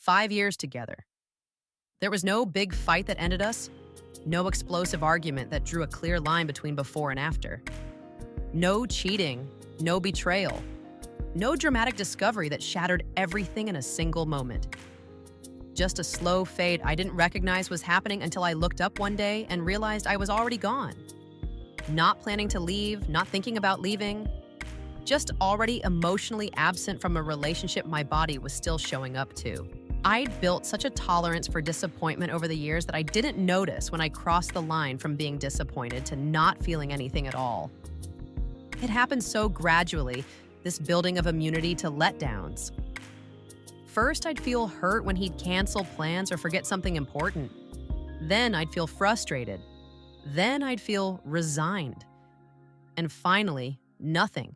5 years together. There was no big fight that ended us, no explosive argument that drew a clear line between before and after. No cheating, no betrayal, no dramatic discovery that shattered everything in a single moment. Just a slow fade I didn't recognize was happening until I looked up one day and realized I was already gone. Not planning to leave, not thinking about leaving, just already emotionally absent from a relationship my body was still showing up to. I'd built such a tolerance for disappointment over the years that I didn't notice when I crossed the line from being disappointed to not feeling anything at all. It happened so gradually, this building of immunity to letdowns. First, I'd feel hurt when he'd cancel plans or forget something important. Then I'd feel frustrated. Then I'd feel resigned. And finally, nothing.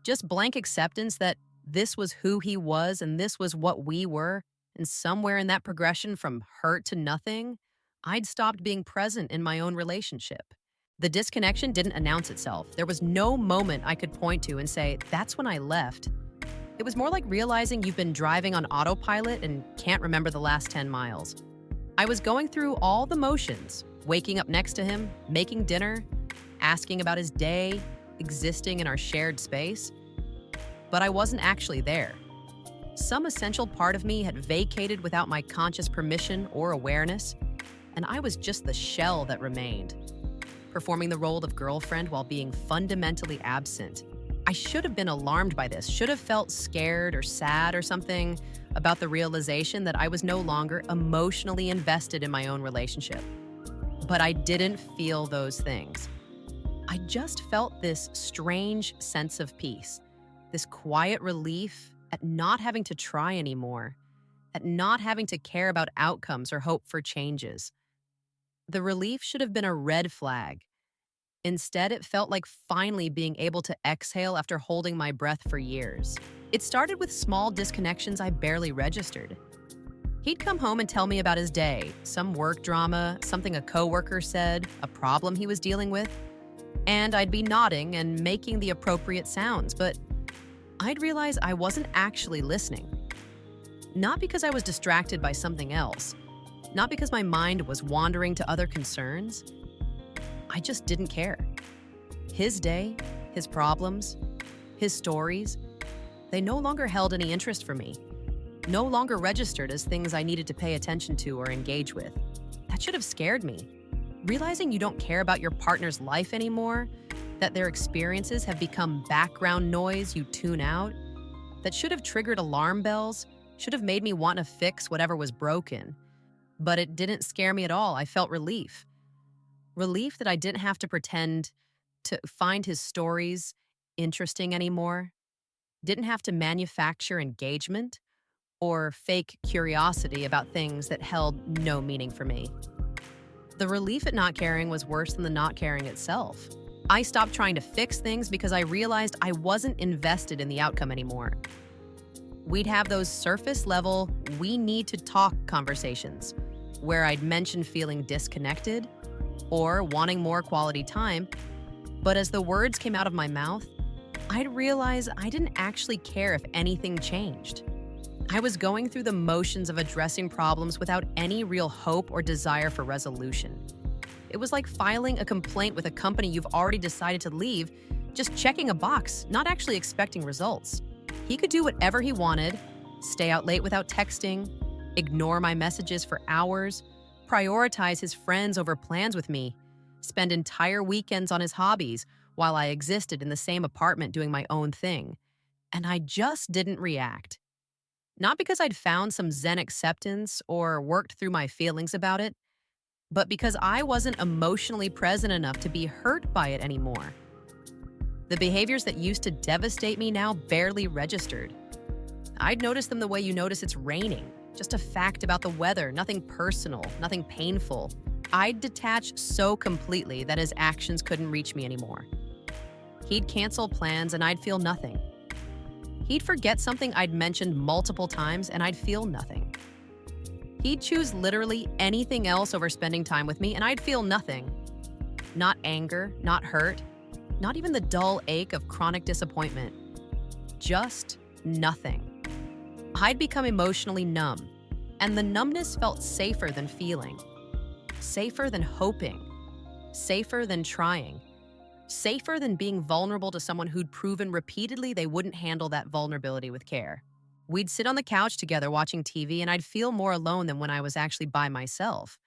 Just blank acceptance that this was who he was and this was what we were, and somewhere in that progression from hurt to nothing, I'd stopped being present in my own relationship. The disconnection didn't announce itself. There was no moment I could point to and say, that's when I left. It was more like realizing you've been driving on autopilot and can't remember the last 10 miles. I was going through all the motions, waking up next to him, making dinner, asking about his day, existing in our shared space, but I wasn't actually there. Some essential part of me had vacated without my conscious permission or awareness, and I was just the shell that remained, performing the role of girlfriend while being fundamentally absent. I should have been alarmed by this, should have felt scared or sad or something about the realization that I was no longer emotionally invested in my own relationship. But I didn't feel those things. I just felt this strange sense of peace, this quiet relief at not having to try anymore, at not having to care about outcomes or hope for changes. The relief should have been a red flag. Instead, it felt like finally being able to exhale after holding my breath for years. It started with small disconnections I barely registered. He'd come home and tell me about his day, some work drama, something a coworker said, a problem he was dealing with, and I'd be nodding and making the appropriate sounds, but I'd realize I wasn't actually listening. Not because I was distracted by something else, not because my mind was wandering to other concerns. I just didn't care. His day, his problems, his stories, they no longer held any interest for me, no longer registered as things I needed to pay attention to or engage with. That should have scared me. Realizing you don't care about your partner's life anymore, that their experiences have become background noise you tune out, that should have triggered alarm bells, should have made me want to fix whatever was broken. But it didn't scare me at all. I felt relief. Relief that I didn't have to pretend to find his stories interesting anymore, didn't have to manufacture engagement or fake curiosity about things that held no meaning for me. The relief at not caring was worse than the not caring itself. I stopped trying to fix things because I realized I wasn't invested in the outcome anymore. We'd have those surface level, we need to talk conversations where I'd mention feeling disconnected or wanting more quality time, but as the words came out of my mouth, I'd realize I didn't actually care if anything changed. I was going through the motions of addressing problems without any real hope or desire for resolution. It was like filing a complaint with a company you've already decided to leave, just checking a box, not actually expecting results. He could do whatever he wanted, stay out late without texting, ignore my messages for hours, prioritize his friends over plans with me, spend entire weekends on his hobbies while I existed in the same apartment doing my own thing. And I just didn't react. Not because I'd found some Zen acceptance or worked through my feelings about it, but because I wasn't emotionally present enough to be hurt by it anymore. The behaviors that used to devastate me now barely registered. I'd notice them the way you notice it's raining, just a fact about the weather, nothing personal, nothing painful. I'd detach so completely that his actions couldn't reach me anymore. He'd cancel plans and I'd feel nothing. He'd forget something I'd mentioned multiple times and I'd feel nothing. He'd choose literally anything else over spending time with me and I'd feel nothing. Not anger, not hurt, not even the dull ache of chronic disappointment. Just nothing. I'd become emotionally numb, And the numbness felt safer than feeling, safer than hoping, safer than trying, safer than being vulnerable to someone who'd proven repeatedly they wouldn't handle that vulnerability with care. We'd sit on the couch together watching TV, and I'd feel more alone than when I was actually by myself.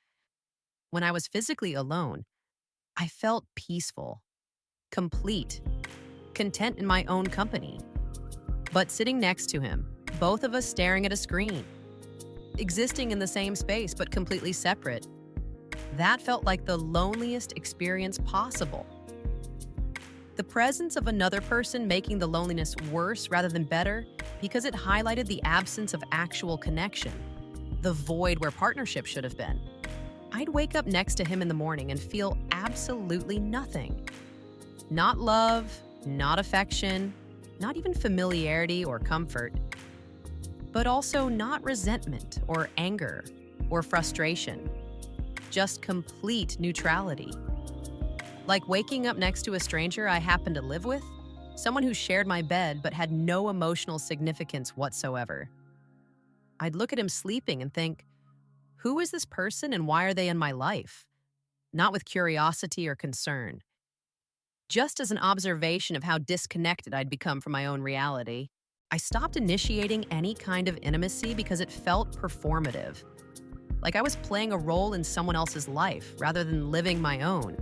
When I was physically alone, I felt peaceful, complete, content in my own company. But sitting next to him, both of us staring at a screen, existing in the same space but completely separate, that felt like the loneliest experience possible. The presence of another person making the loneliness worse rather than better because it highlighted the absence of actual connection, the void where partnership should have been. I'd wake up next to him in the morning and feel absolutely nothing. Not love, not affection, not even familiarity or comfort, but also not resentment or anger or frustration, just complete neutrality. Like waking up next to a stranger I happened to live with, someone who shared my bed but had no emotional significance whatsoever. I'd look at him sleeping and think, who is this person and why are they in my life? Not with curiosity or concern. Just as an observation of how disconnected I'd become from my own reality, I stopped initiating any kind of intimacy because it felt performative. Like I was playing a role in someone else's life rather than living my own.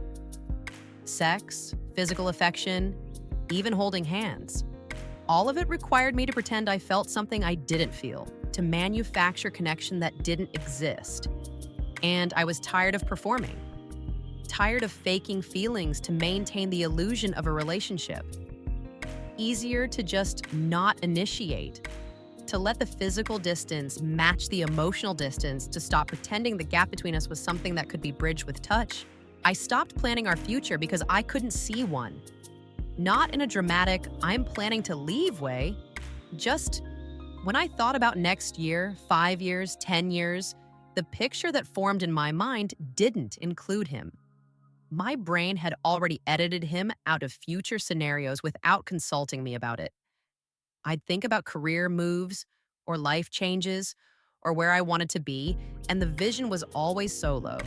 Sex, physical affection, even holding hands. All of it required me to pretend I felt something I didn't feel, to manufacture connection that didn't exist. And I was tired of performing, tired of faking feelings to maintain the illusion of a relationship. Easier to just not initiate, to let the physical distance match the emotional distance, to stop pretending the gap between us was something that could be bridged with touch. I stopped planning our future because I couldn't see one. Not in a dramatic, I'm planning to leave way, just when I thought about next year, 5 years, 10 years, the picture that formed in my mind didn't include him. My brain had already edited him out of future scenarios without consulting me about it. I'd think about career moves or life changes or where I wanted to be, and the vision was always solo.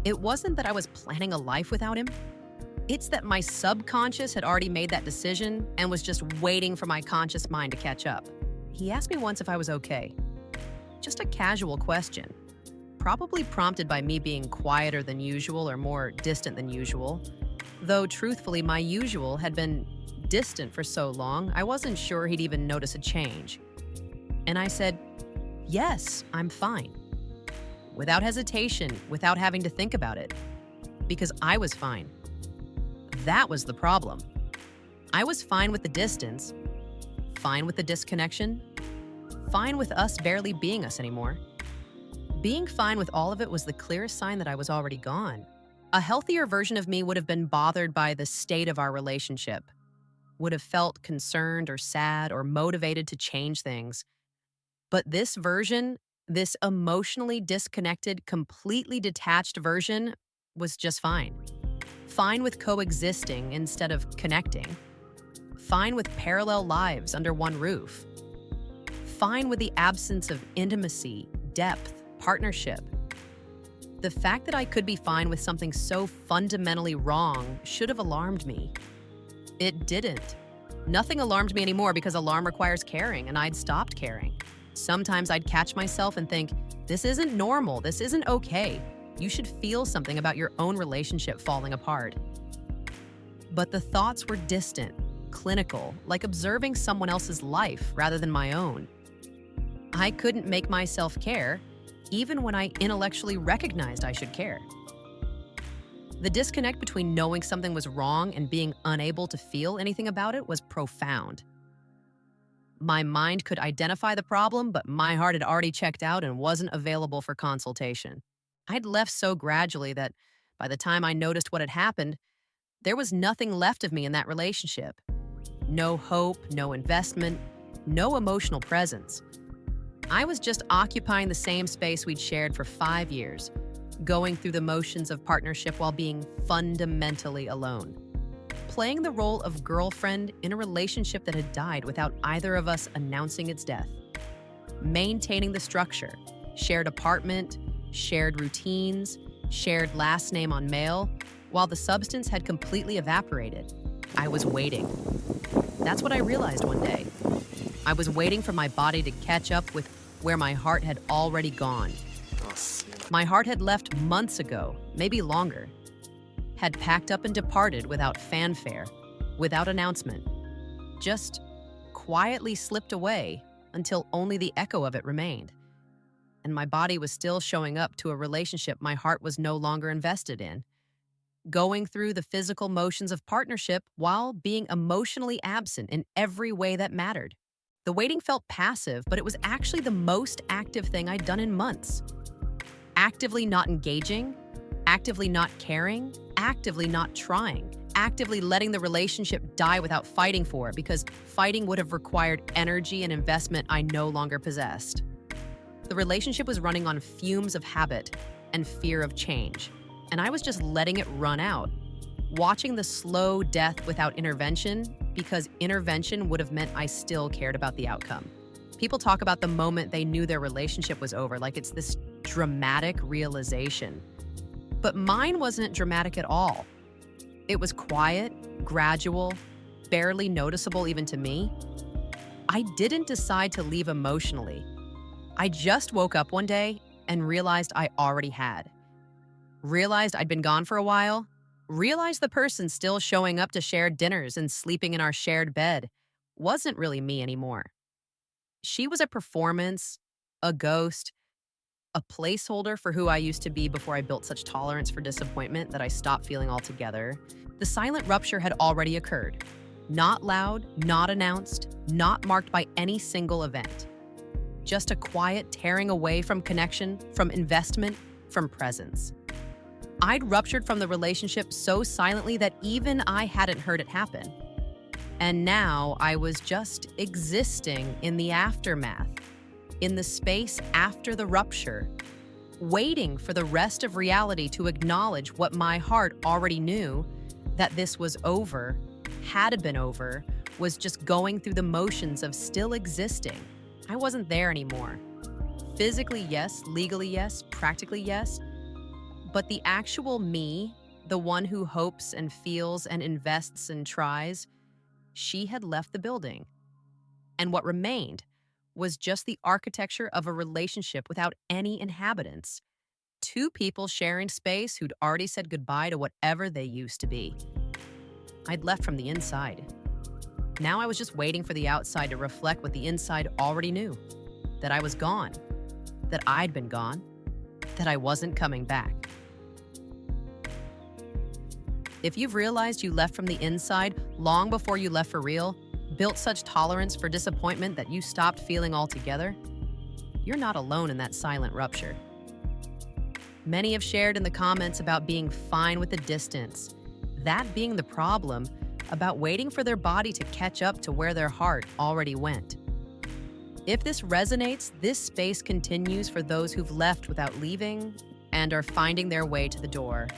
It wasn't that I was planning a life without him. It's that my subconscious had already made that decision and was just waiting for my conscious mind to catch up. He asked me once if I was okay. Just a casual question, probably prompted by me being quieter than usual or more distant than usual. Though truthfully, my usual had been distant for so long, I wasn't sure he'd even notice a change. And I said, yes, I'm fine. Without hesitation, without having to think about it. Because I was fine. That was the problem. I was fine with the distance, fine with the disconnection, fine with us barely being us anymore. Being fine with all of it was the clearest sign that I was already gone. A healthier version of me would have been bothered by the state of our relationship, would have felt concerned or sad or motivated to change things. But this version, this emotionally disconnected, completely detached version, was just fine. Fine with coexisting instead of connecting. Fine with parallel lives under one roof. Fine with the absence of intimacy, depth, partnership. The fact that I could be fine with something so fundamentally wrong should have alarmed me. It didn't. Nothing alarmed me anymore because alarm requires caring, and I'd stopped caring. Sometimes I'd catch myself and think, this isn't normal, this isn't okay. You should feel something about your own relationship falling apart. But the thoughts were distant, clinical, like observing someone else's life rather than my own. I couldn't make myself care, even when I intellectually recognized I should care. The disconnect between knowing something was wrong and being unable to feel anything about it was profound. My mind could identify the problem, but my heart had already checked out and wasn't available for consultation. I'd left so gradually that by the time I noticed what had happened, there was nothing left of me in that relationship. No hope, no investment, no emotional presence. I was just occupying the same space we'd shared for 5 years, going through the motions of partnership while being fundamentally alone. Playing the role of girlfriend in a relationship that had died without either of us announcing its death. Maintaining the structure, shared apartment, shared routines, shared last name on mail, while the substance had completely evaporated. I was waiting. That's what I realized one day. I was waiting for my body to catch up with where my heart had already gone. My heart had left months ago, maybe longer, had packed up and departed without fanfare, without announcement, just quietly slipped away until only the echo of it remained. And my body was still showing up to a relationship my heart was no longer invested in, going through the physical motions of partnership while being emotionally absent in every way that mattered. The waiting felt passive, but it was actually the most active thing I'd done in months. Actively not engaging, actively not caring, actively not trying, actively letting the relationship die without fighting for it, because fighting would have required energy and investment I no longer possessed. The relationship was running on fumes of habit and fear of change, and I was just letting it run out, watching the slow death without intervention, because intervention would have meant I still cared about the outcome. People talk about the moment they knew their relationship was over, like it's this dramatic realization. But mine wasn't dramatic at all. It was quiet, gradual, barely noticeable even to me. I didn't decide to leave emotionally. I just woke up one day and realized I already had. Realized I'd been gone for a while. Realized the person still showing up to shared dinners and sleeping in our shared bed wasn't really me anymore. She was a performance, a ghost, a placeholder for who I used to be before I built such tolerance for disappointment that I stopped feeling altogether. The silent rupture had already occurred. Not loud, not announced, not marked by any single event. Just a quiet tearing away from connection, from investment, from presence. I'd ruptured from the relationship so silently that even I hadn't heard it happen. And now I was just existing in the aftermath, in the space after the rupture, waiting for the rest of reality to acknowledge what my heart already knew, that this was over, had been over, was just going through the motions of still existing. I wasn't there anymore. Physically, yes. Legally, yes. Practically, yes. But the actual me, the one who hopes and feels and invests and tries, she had left the building. And what remained was just the architecture of a relationship without any inhabitants. Two people sharing space who'd already said goodbye to whatever they used to be. I'd left from the inside. Now I was just waiting for the outside to reflect what the inside already knew. That I was gone. That I'd been gone. That I wasn't coming back. If you've realized you left from the inside long before you left for real, built such tolerance for disappointment that you stopped feeling altogether, you're not alone in that silent rupture. Many have shared in the comments about being fine with the distance, that being the problem, about waiting for their body to catch up to where their heart already went. If this resonates, this space continues for those who've left without leaving and are finding their way to the door.